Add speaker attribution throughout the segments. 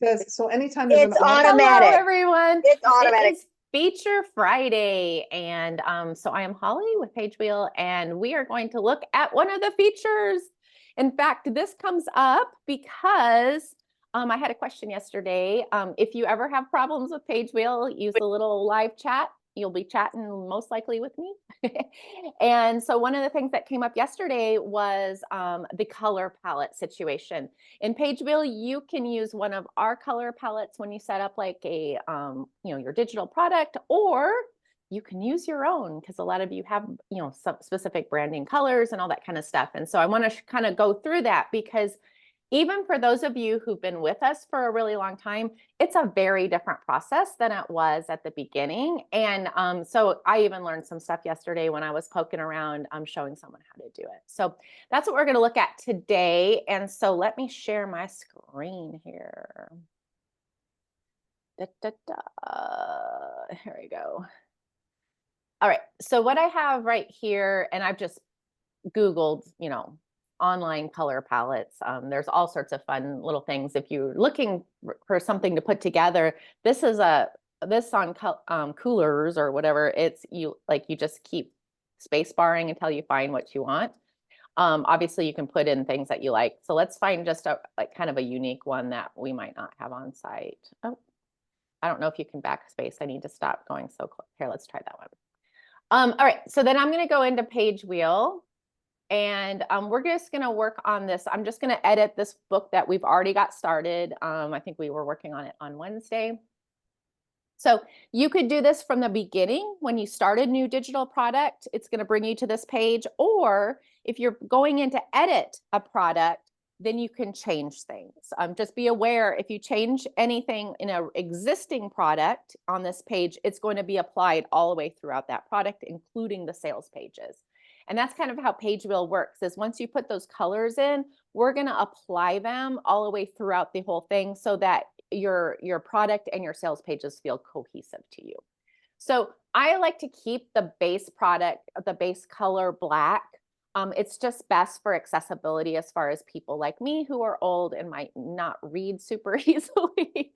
Speaker 1: says, so anytime there's
Speaker 2: It's
Speaker 1: an audit.
Speaker 2: automatic.
Speaker 3: Hello, everyone.
Speaker 2: It's automatic.
Speaker 3: It is Feature Friday, and so I am Holly with Pagewheel, and we are going to look at one of the features. In fact, this comes up because I had a question yesterday. If you ever have problems with Pagewheel, use the little live chat. You'll be chatting most likely with me. And so one of the things that came up yesterday was the color palette situation. In Pagewheel, you can use one of our color palettes when you set up like a, your digital product, or you can use your own because a lot of you have, some specific branding colors and all that kind of stuff. And so I want to kind of go through that because even for those of you who've been with us for a really long time, it's a very different process than it was at the beginning. And so I even learned some stuff yesterday when I was poking around, showing someone how to do it. So that's what we're going to look at today. And so let me share my screen here. Here we go. All right. So what I have right here, and I've just Googled, online color palettes. There's all sorts of fun little things. If you're looking for something to put together, this is this on Coolers or whatever. It's you just keep space barring until you find what you want. Obviously you can put in things that you like. So let's find just kind of a unique one that we might not have on site. Oh, I don't know if you can backspace. I need to stop going so close. Here, let's try that one. All right, so then I'm going to go into Pagewheel. And we're just going to work on this. I'm just going to edit this book that we've already got started. I think we were working on it on Wednesday. So you could do this from the beginning when you start a new digital product. It's going to bring you to this page. Or if you're going in to edit a product, then you can change things. Just be aware if you change anything in an existing product on this page, it's going to be applied all the way throughout that product, including the sales pages. And that's kind of how Pagewheel works, is once you put those colors in, we're going to apply them all the way throughout the whole thing so that your product and your sales pages feel cohesive to you. So I like to keep the base product, the base color black. It's just best for accessibility as far as people like me who are old and might not read super easily.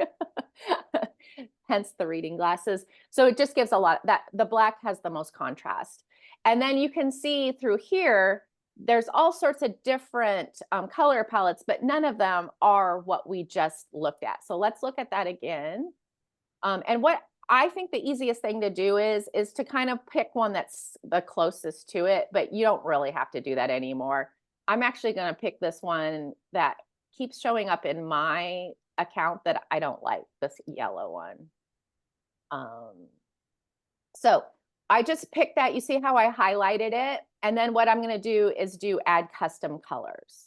Speaker 3: Hence the reading glasses. So it just gives a lot that the black has the most contrast. And then you can see through here, there's all sorts of different color palettes, but none of them are what we just looked at. So let's look at that again. And what I think the easiest thing to do is to kind of pick one that's the closest to it, but you don't really have to do that anymore. I'm actually going to pick this one that keeps showing up in my account that I don't like, this yellow one. So I just picked that. You see how I highlighted it? And then what I'm going to do is add custom colors.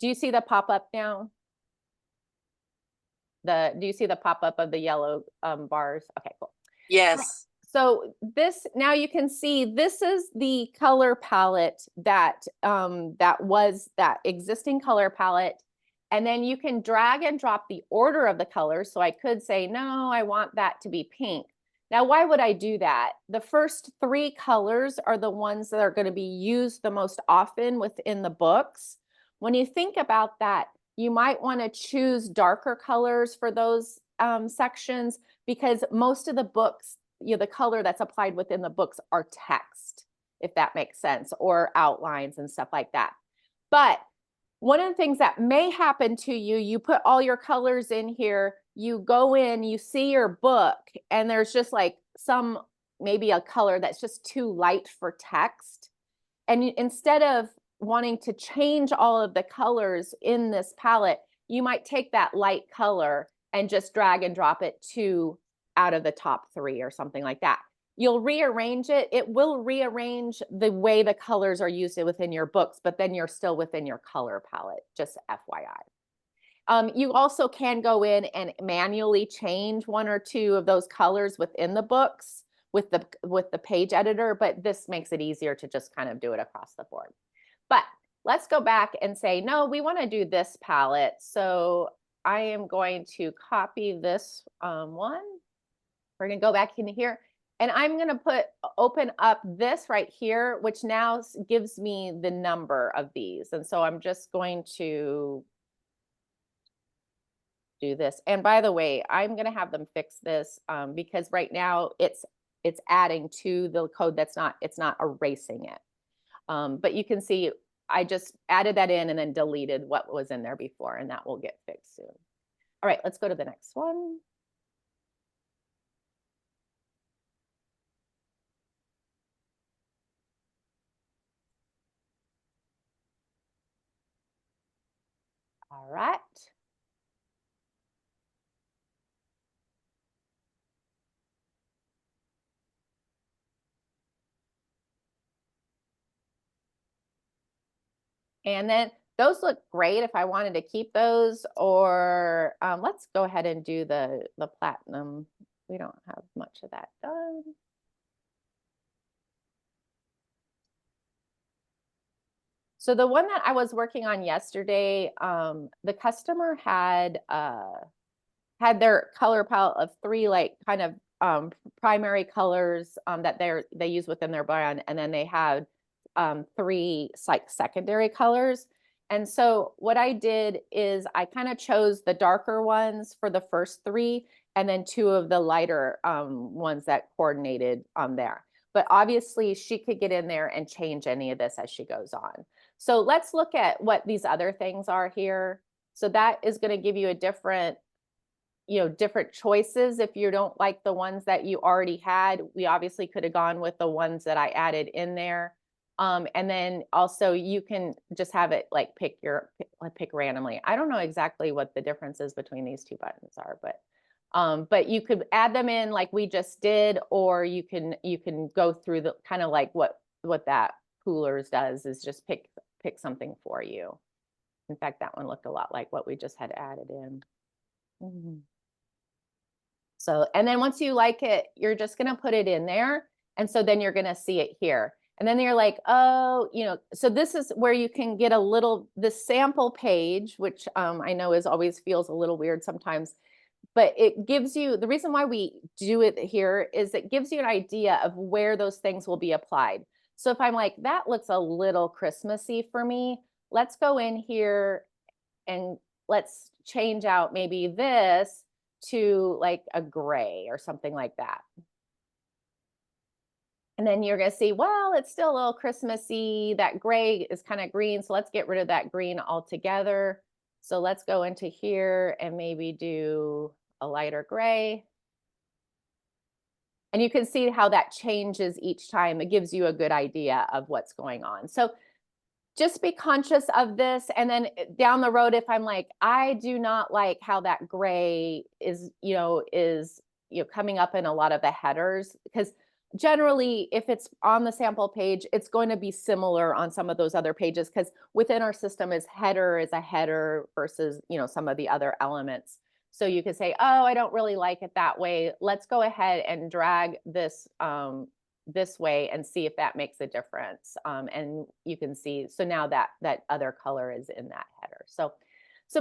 Speaker 3: Do you see the pop-up now? Do you see the pop-up of the yellow bars? Okay, cool.
Speaker 2: Yes.
Speaker 3: So now you can see this is the color palette that was that existing color palette. And then you can drag and drop the order of the colors. So I could say, no, I want that to be pink. Now, why would I do that? The first 3 colors are the ones that are going to be used the most often within the books. When you think about that, you might want to choose darker colors for those sections because most of the books, the color that's applied within the books are text, if that makes sense, or outlines and stuff like that. But one of the things that may happen to you, you put all your colors in here, you go in, you see your book, and there's just like maybe a color that's just too light for text. And instead of wanting to change all of the colors in this palette, you might take that light color and just drag and drop it out of the top 3 or something like that. You'll rearrange it. It will rearrange the way the colors are used within your books, but then you're still within your color palette, just FYI. You also can go in and manually change 1 or 2 of those colors within the books with the page editor, but this makes it easier to just kind of do it across the board. But let's go back and say, no, we want to do this palette. So I am going to copy this one. We're going to go back into here. And I'm going to open up this right here, which now gives me the number of these. And so I'm just going to do this. And by the way, I'm gonna have them fix this because right now it's adding to the code it's not erasing it. But you can see I just added that in and then deleted what was in there before, and that will get fixed soon. All right, let's go to the next one. All right. And then those look great if I wanted to keep those, or let's go ahead and do the platinum. We don't have much of that done. So the one that I was working on yesterday, the customer had their color palette of 3 like kind of primary colors that they use within their brand, and then they had 3 like secondary colors. And so what I did is I kind of chose the darker ones for the first 3, and then 2 of the lighter ones that coordinated there. But obviously she could get in there and change any of this as she goes on. So let's look at what these other things are here. So that is going to give you a different, different choices. If you don't like the ones that you already had, we obviously could have gone with the ones that I added in there. And then also you can just have it like pick randomly. I don't know exactly what the differences between these 2 buttons are, but you could add them in like we just did, or you can go through the kind of like what that coolers does is just pick something for you. In fact, that one looked a lot like what we just had added in. So, and then once you like it, you're just going to put it in there. And so then you're going to see it here. And then you're like, oh, so this is where you can get the sample page, which I know always feels a little weird sometimes, but it gives you, the reason why we do it here is it gives you an idea of where those things will be applied. So if I'm like, that looks a little Christmassy for me, let's go in here and let's change out maybe this to like a gray or something like that. And then you're going to see, well, it's still a little Christmassy. That gray is kind of green. So let's get rid of that green altogether. So let's go into here and maybe do a lighter gray. And you can see how that changes each time. It gives you a good idea of what's going on. So just be conscious of this. And then down the road, if I'm like, I do not like how that gray is coming up in a lot of the headers, because generally if it's on the sample page, it's going to be similar on some of those other pages, because within our system is a header versus, some of the other elements. So you could say, oh, I don't really like it that way. Let's go ahead and drag this this way and see if that makes a difference. And you can see, so now that other color is in that header. So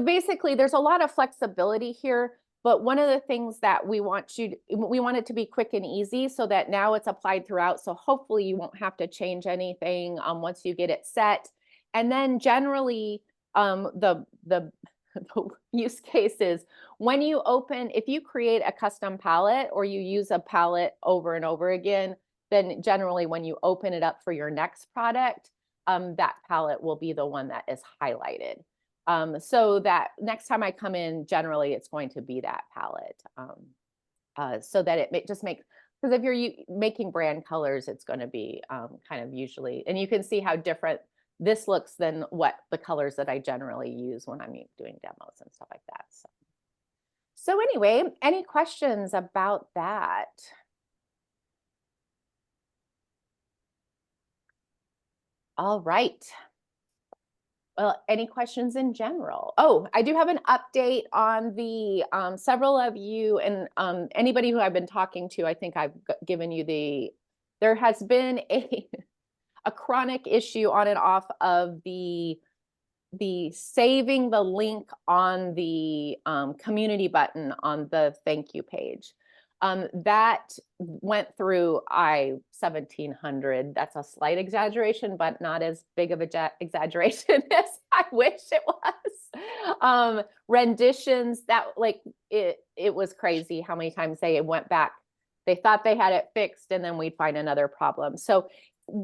Speaker 3: basically there's a lot of flexibility here, but one of the things that we want it to be quick and easy so that now it's applied throughout. So hopefully you won't have to change anything once you get it set. And then generally the use cases, when you if you create a custom palette or you use a palette over and over again, then generally when you open it up for your next product, that palette will be the one that is highlighted. So that next time I come in, generally it's going to be that palette. So that it just makes, because if you're making brand colors, it's going to be kind of usually, and you can see how different this looks than what the colors that I generally use when I'm doing demos and stuff like that. So anyway, any questions about that? All right. Well, any questions in general? Oh, I do have an update on the several of you and anybody who I've been talking to. I think I've given you there has been a chronic issue on and off of the saving the link on the community button on the thank you page. That went through I-1700. That's a slight exaggeration, but not as big of a exaggeration as I wish it was. Renditions, that like it was crazy how many times they went back. They thought they had it fixed, and then we'd find another problem. So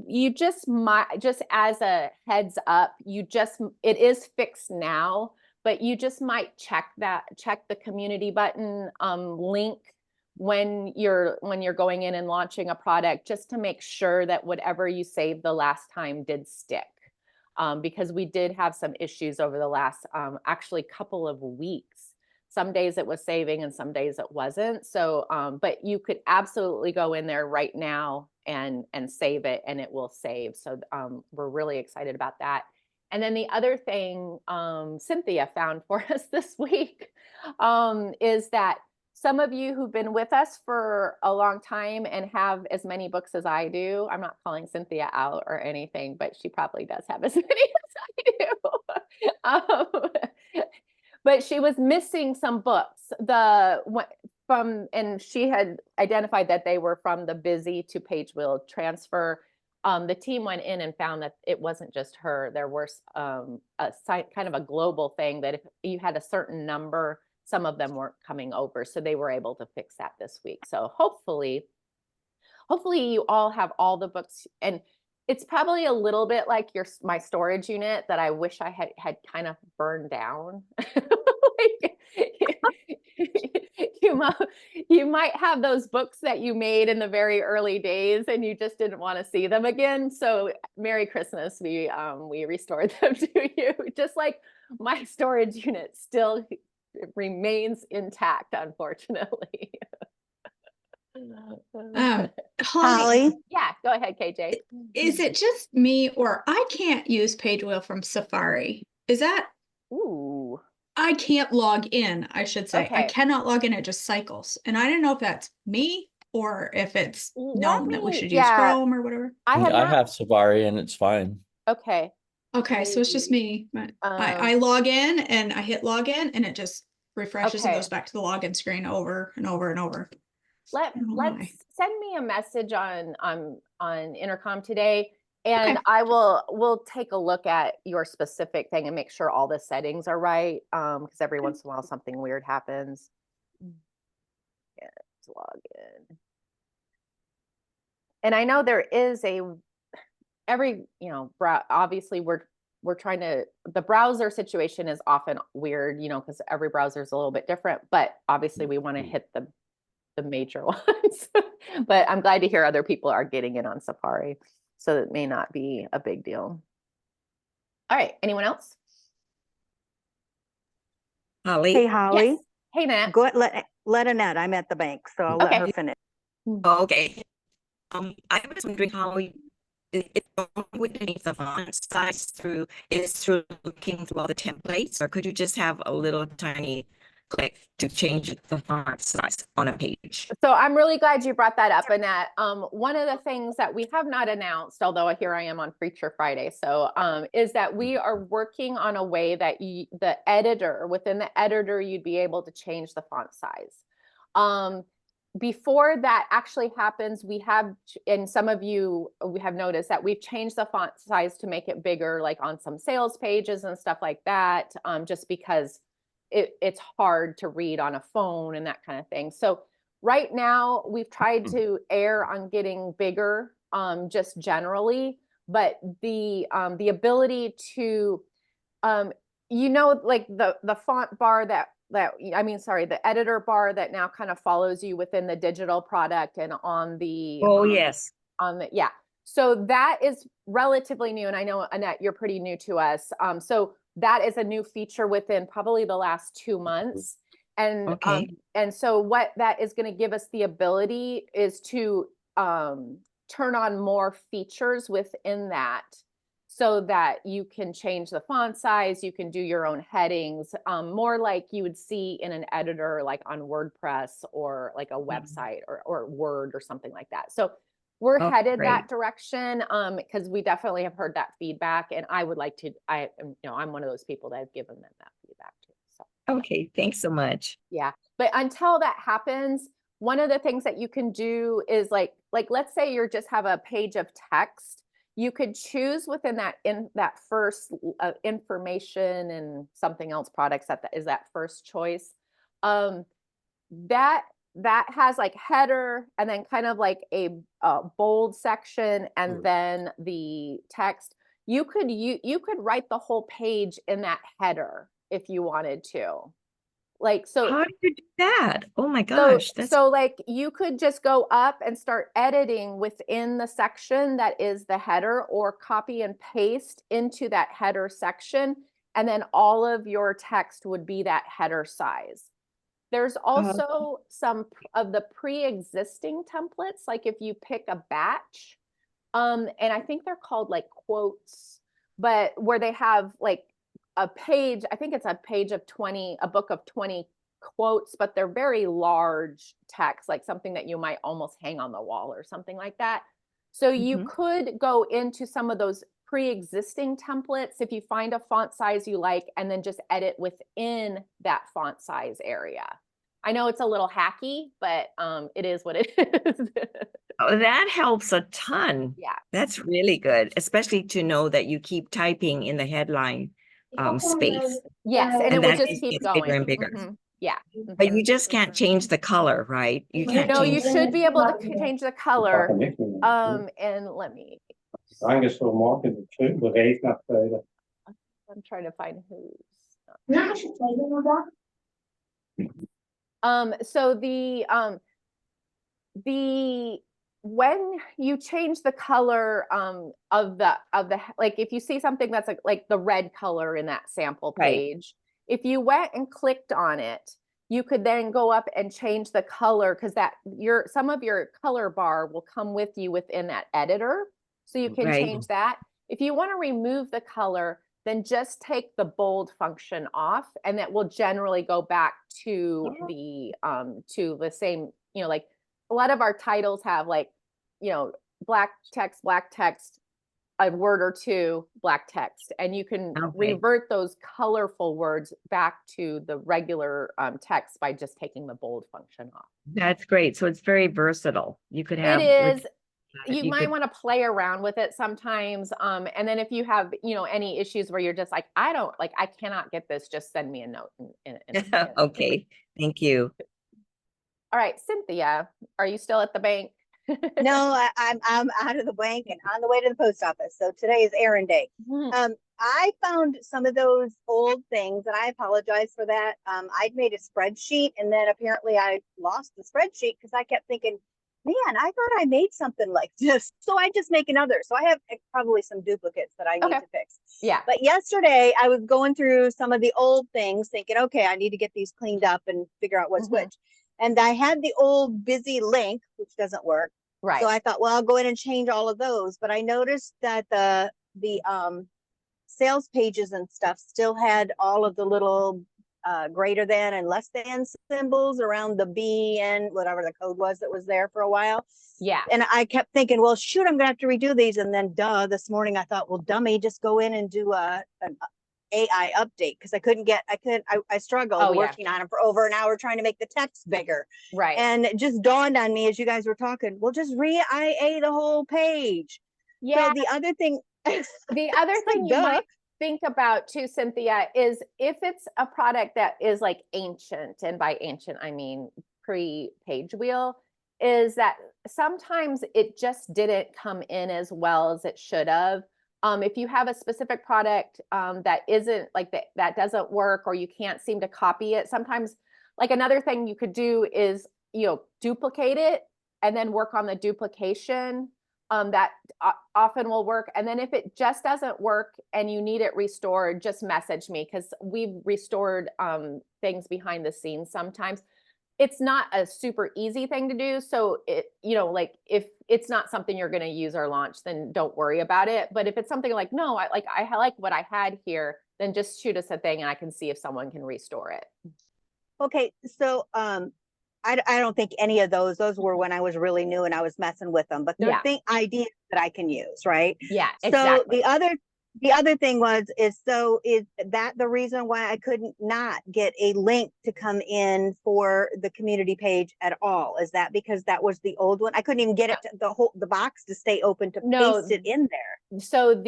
Speaker 3: you just might, just as a heads up, it is fixed now, but you just might check the community button link when you're going in and launching a product, just to make sure that whatever you saved the last time did stick. Because we did have some issues over the last actually couple of weeks. Some days it was saving and some days it wasn't. So, but you could absolutely go in there right now and save it, and it will save. So we're really excited about that. And then the other thing Cynthia found for us this week is that some of you who've been with us for a long time and have as many books as I do, I'm not calling Cynthia out or anything, but she probably does have as many as I do. But she was missing some books. And she had identified that they were from the Busy to Pagewheel transfer. The team went in and found that it wasn't just her. There were kind of a global thing that if you had a certain number, some of them weren't coming over. So they were able to fix that this week. So hopefully you all have all the books. And it's probably a little bit like my storage unit that I wish I had kind of burned down. Like, you might have those books that you made in the very early days and you just didn't want to see them again. So Merry Christmas, we restored them to you. Just like my storage unit still remains intact, unfortunately.
Speaker 1: Holly,
Speaker 3: Yeah, go ahead, KJ.
Speaker 2: Is it just me, or I can't use Pagewheel from Safari? Is that?
Speaker 3: Ooh.
Speaker 2: I can't log in, I should say.
Speaker 3: Okay.
Speaker 2: I cannot log in, it just cycles. And I don't know if that's me or if it's known that we should use Chrome or whatever.
Speaker 4: I have Safari and it's fine.
Speaker 3: Okay.
Speaker 2: Okay, so it's just me. But I log in and I hit login and it just refreshes and goes back to the login screen over and over and over.
Speaker 3: Let's send me a message on Intercom today, and okay. We'll take a look at your specific thing and make sure all the settings are right. Because every once in a while something weird happens. Yeah, let's log in. And I know there is obviously we're trying to, the browser situation is often weird, because every browser is a little bit different, but obviously we want to hit the major ones. But I'm glad to hear other people are getting in on Safari, so it may not be a big deal. All right, anyone else?
Speaker 1: Holly. Hey, Holly.
Speaker 3: Yes. Hey, Nat.
Speaker 1: Go ahead, let Annette. I'm at the bank, so I'll let her finish.
Speaker 5: Okay. I was wondering how it would change the font size through looking through all the templates, or could you just have a little tiny click to change the font size on a page?
Speaker 3: So I'm really glad you brought that up, Annette. One of the things that we have not announced, although here I am on Feature Friday, so is that we are working on a way that within the editor, you'd be able to change the font size. Before that actually happens, we have, and some of you we have noticed that we've changed the font size to make it bigger, like on some sales pages and stuff like that, just because it's hard to read on a phone and that kind of thing. So right now we've tried to err on getting bigger, just generally, but the ability to, like the font bar the editor bar that now kind of follows you within the digital product and on the,
Speaker 5: yes.
Speaker 3: So that is relatively new. And I know, Annette, you're pretty new to us. So that is a new feature within probably the last 2 months. And, and so what that is going to give us the ability is to turn on more features within that, so that you can change the font size, you can do your own headings, more like you would see in an editor, like on WordPress or like a website or Word or something like that. So we're headed that direction, because we definitely have heard that feedback, and I would like to, I'm one of those people that have given them that feedback too. So
Speaker 5: okay, thanks so much.
Speaker 3: Yeah, but until that happens, one of the things that you can do is like let's say you just have a page of text. You could choose within that first information and something else products that is that first choice. That has like header and then kind of like a bold section and then the text. You could write the whole page in that header if you wanted to. Like, so
Speaker 5: How do you do that? Oh my
Speaker 3: so,
Speaker 5: gosh, that's
Speaker 3: so like you could just go up and start editing within the section that is the header, or copy and paste into that header section. And then all of your text would be that header size. There's also some of the pre-existing templates, like if you pick a batch, and I think they're called like quotes, but where they have like a page, I think it's a page of 20, a book of 20 quotes, but they're very large text, like something that you might almost hang on the wall or something like that. So you could go into some of those pre-existing templates if you find a font size you like, and then just edit within that font size area. I know it's a little hacky, but it is what it is.
Speaker 5: Oh, that helps a ton.
Speaker 3: Yeah.
Speaker 5: That's really good, especially to know that you keep typing in the headline space.
Speaker 3: Yes, and it
Speaker 5: And
Speaker 3: will
Speaker 5: that
Speaker 3: just
Speaker 5: just
Speaker 3: keep
Speaker 5: gets
Speaker 3: going.
Speaker 5: bigger and bigger.
Speaker 3: Yeah.
Speaker 5: But you just can't change the color, right? You can't
Speaker 3: No, you
Speaker 5: change.
Speaker 3: should be able to change the color. And let me. I'm trying to find who's. So when you change the color of the like, if you see something that's like the red color in that sample page, if you went and clicked on it, you could then go up and change the color, because that some of your color bar will come with you within that editor, so you can change that. If you want to remove the color, then just take the bold function off, and that will generally go back to the same, like a lot of our titles have like, black text, a word or two, black text, and you can revert those colorful words back to the regular text by just taking the bold function off.
Speaker 5: That's great. So it's very versatile. You could have.
Speaker 3: It is. You might want to play around with it sometimes. And then if you have, any issues where you're just like, I cannot get this, just send me a note.
Speaker 5: Okay. Thank you.
Speaker 3: All right, Cynthia, are you still at the bank?
Speaker 1: No, I'm out of the bank and on the way to the post office. So today is errand day. I found some of those old things, and I apologize for that. I'd made a spreadsheet, and then apparently I lost the spreadsheet because I kept thinking, man, I thought I made something like this. So I just make another. So I have probably some duplicates that I need to fix.
Speaker 3: Yeah.
Speaker 1: But yesterday I was going through some of the old things thinking, okay, I need to get these cleaned up and figure out what's which. And I had the old busy link, which doesn't work.
Speaker 3: Right.
Speaker 1: So I thought, well, I'll go in and change all of those. But I noticed that the sales pages and stuff still had all of the little greater than and less than symbols around the B and whatever the code was that was there for a while.
Speaker 3: Yeah.
Speaker 1: And I kept thinking, well, shoot, I'm gonna have to redo these. And then this morning I thought, well, dummy, just go in and do an AI update, because I struggled working on it for over an hour trying to make the text bigger.
Speaker 3: Right.
Speaker 1: And it just dawned on me as you guys were talking, well, just re-IA the whole page.
Speaker 3: Yeah.
Speaker 1: So the other thing
Speaker 3: you might think about too, Cynthia, is if it's a product that is like ancient, and by ancient I mean pre-Pagewheel, is that sometimes it just didn't come in as well as it should have. If you have a specific product that isn't like that doesn't work, or you can't seem to copy it, sometimes like another thing you could do is, duplicate it and then work on the duplication. That often will work. And then if it just doesn't work and you need it restored, just message me, because we've restored things behind the scenes sometimes. It's not a super easy thing to do. So like if it's not something you're going to use or launch, then don't worry about it. But if it's something like, no, I like what I had here, then just shoot us a thing and I can see if someone can restore it.
Speaker 1: Okay. So, I don't think any of those were when I was really new and I was messing with them, but they're ideas that I can use, right?
Speaker 3: Yeah, exactly.
Speaker 1: So The other thing is that the reason why I couldn't not get a link to come in for the community page at all? Is that because that was the old one? I couldn't even get it to the box to stay open to paste it in there.
Speaker 3: So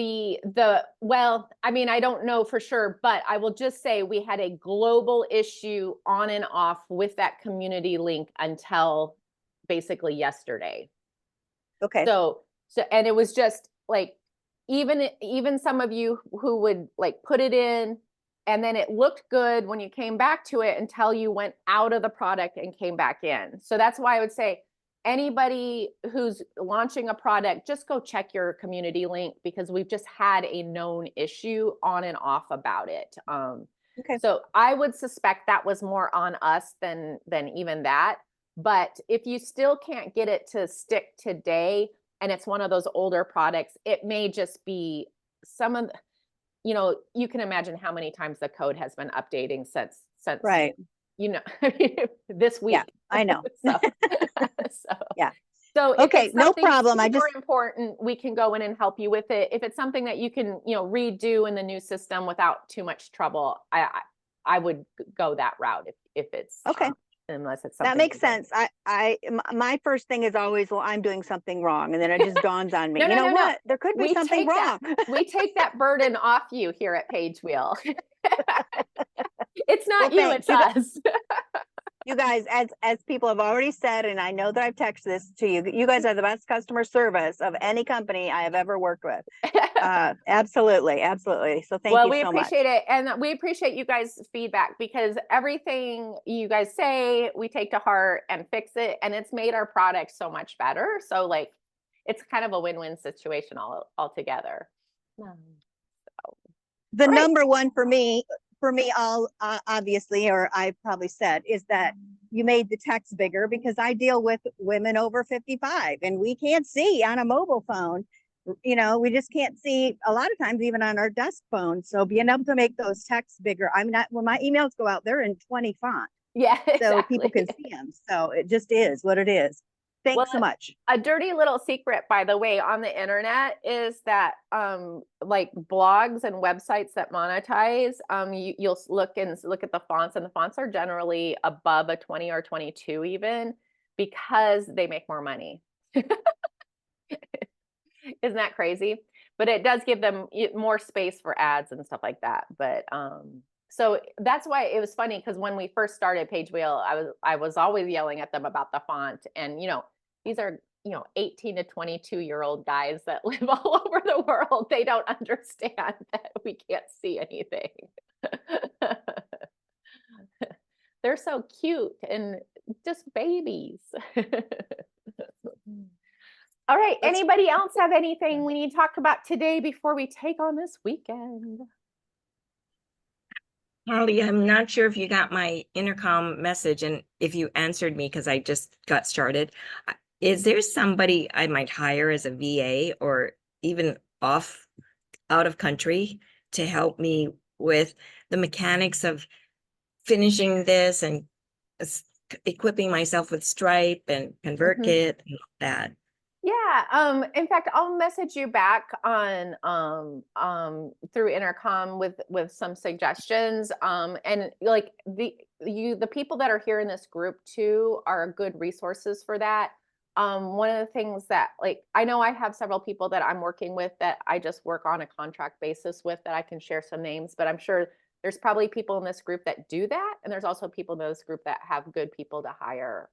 Speaker 3: well, I mean, I don't know for sure, but I will just say we had a global issue on and off with that community link until basically yesterday.
Speaker 1: Okay.
Speaker 3: So and it was just like, even some of you who would like put it in and then it looked good when you came back to it until you went out of the product and came back in. So that's why I would say anybody who's launching a product, just go check your community link, because we've just had a known issue on and off about it.
Speaker 1: Okay.
Speaker 3: So I would suspect that was more on us than even that. But if you still can't get it to stick today, and it's one of those older products, it may just be some of, you can imagine how many times the code has been updating since,
Speaker 1: right.
Speaker 3: This week.
Speaker 1: Yeah, I know.
Speaker 3: so
Speaker 1: yeah.
Speaker 3: So
Speaker 1: okay, no problem.
Speaker 3: I just important, we can go in and help you with it. If it's something that you can, redo in the new system without too much trouble, I would go that route if it's
Speaker 1: okay.
Speaker 3: Unless it's something
Speaker 1: that makes sense. My first thing is always, well, I'm doing something wrong, and then it just dawns on me. No. There could be something wrong.
Speaker 3: We take that burden off you here at Pagewheel. It's not you, it's us.
Speaker 1: You guys, as people have already said, and I know that I've texted this to you, you guys are the best customer service of any company I have ever worked with. Absolutely. So thank you so much. Well, we
Speaker 3: appreciate it. And we appreciate you guys' feedback, because everything you guys say, we take to heart and fix it. And it's made our product so much better. So like, it's kind of a win-win situation altogether.
Speaker 1: The number one for me, obviously, or I probably said, is that you made the text bigger, because I deal with women over 55 and we can't see on a mobile phone. We just can't see a lot of times, even on our desk phone. So being able to make those texts bigger, when my emails go out, they're in 20 font.
Speaker 3: Yeah, exactly.
Speaker 1: So people can see them. So it just is what it is. Thanks so much.
Speaker 3: A dirty little secret, by the way, on the internet is that like blogs and websites that monetize, you'll look at the fonts, and the fonts are generally above a 20 or 22 even, because they make more money. Isn't that crazy? But it does give them more space for ads and stuff like that. But so that's why it was funny, because when we first started Pagewheel, I was always yelling at them about the font. And these are 18 to 22-year-old guys that live all over the world. They don't understand that we can't see anything. They're so cute and just babies. All right. Anybody else have anything we need to talk about today before we take on this weekend?
Speaker 5: Holly, I'm not sure if you got my intercom message and if you answered me, because I just got started. Is there somebody I might hire as a VA or even out of country to help me with the mechanics of finishing this and equipping myself with Stripe and ConvertKit and all that?
Speaker 3: Yeah. In fact, I'll message you back on through intercom with some suggestions. And like the people that are here in this group too are good resources for that. One of the things that, like, I know I have several people that I'm working with that I just work on a contract basis with, that I can share some names, but I'm sure there's probably people in this group that do that. And there's also people in this group that have good people to hire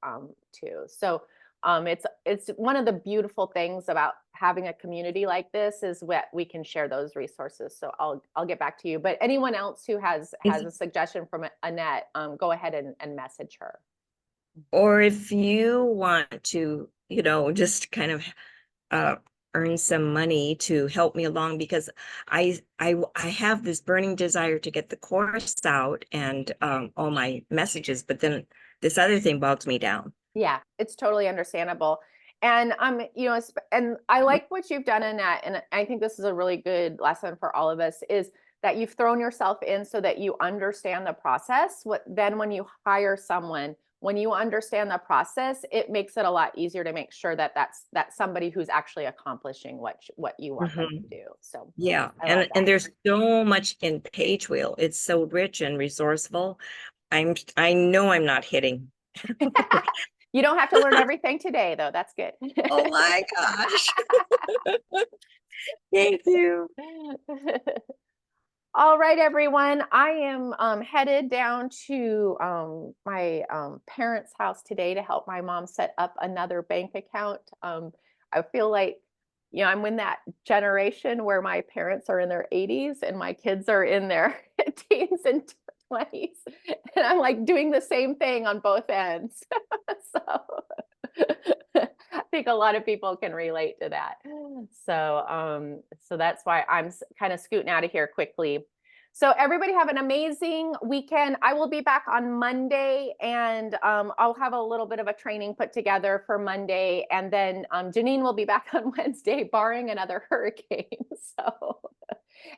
Speaker 3: too. So it's one of the beautiful things about having a community like this is that we can share those resources. So I'll get back to you. But anyone else who has a suggestion from Annette, go ahead and message her.
Speaker 5: Or if you want to, just kind of earn some money to help me along, because I have this burning desire to get the course out and all my messages, but then this other thing bogs me down.
Speaker 3: Yeah, it's totally understandable. And and I like what you've done, Annette, and I think this is a really good lesson for all of us, is that you've thrown yourself in so that you understand the process. Then when you hire someone, when you understand the process, it makes it a lot easier to make sure that that's somebody who's actually accomplishing what you want them to do. So
Speaker 5: yeah,
Speaker 3: I love
Speaker 5: and
Speaker 3: that.
Speaker 5: there's so much in Pagewheel. It's so rich and resourceful. I know I'm not hitting.
Speaker 3: You don't have to learn everything today, though. That's good.
Speaker 5: Oh my gosh. Thank you. All right, everyone. I am headed down to my parents' house today to help my mom set up another bank account. I feel like, you know, I'm in that generation where my parents are in their 80s and my kids are in their teens and 20s. And I'm like doing the same thing on both ends. So I think a lot of people can relate to that. So that's why I'm kind of scooting out of here quickly. So everybody have an amazing weekend. I will be back on Monday, and I'll have a little bit of a training put together for Monday. And then Janine will be back on Wednesday, barring another hurricane. So,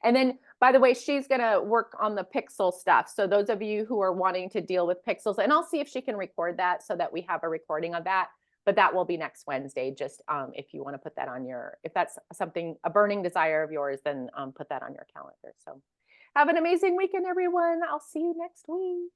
Speaker 5: and then, by the way, she's going to work on the pixel stuff. So those of you who are wanting to deal with pixels, and I'll see if she can record that so that we have a recording of that. But that will be next Wednesday. Just if you want to put that on if that's something, a burning desire of yours, then put that on your calendar. So have an amazing weekend, everyone. I'll see you next week.